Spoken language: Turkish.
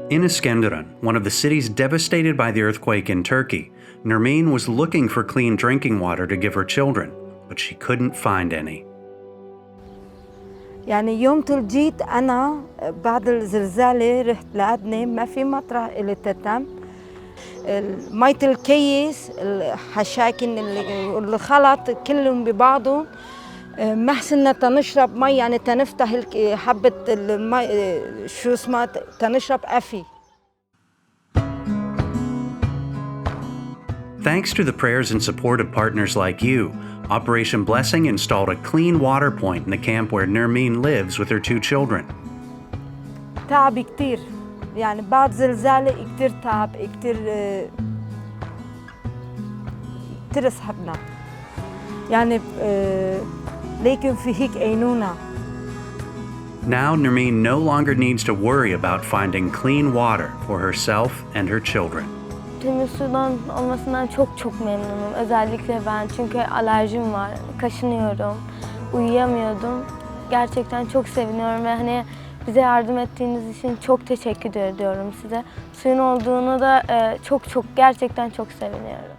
In Iskenderun, one of the cities devastated by the earthquake in Turkey, Nermin was looking for clean drinking water to give her children, but she couldn't find any. يعني يوم جيت أنا بعد الزلزال رحت لقدني ما في مطرح إلي تتم مية الكيس الحشاكن اللي خلط كلهم ببعضهم ما حسنا تنشرب مي يعني تنفتح حبة المي شو اسمها تنشرب أفي. Thanks to the prayers and support of partners like you, Operation Blessing installed a clean water point in the camp where Nermin lives with her 2 children. تعب كتير يعني بعد زلزال كتير تعب كتير سحبنا يعني لكن في هيك قينونة. Now Nermin no longer needs to worry about finding clean water for herself and her children. Temiz sudan olmasından çok memnunum. Özellikle ben çünkü alerjim var. Kaşınıyorum, uyuyamıyordum. Gerçekten çok seviniyorum ve hani bize yardım ettiğiniz için çok teşekkür ediyorum size. Suyun olduğunu da gerçekten çok seviniyorum.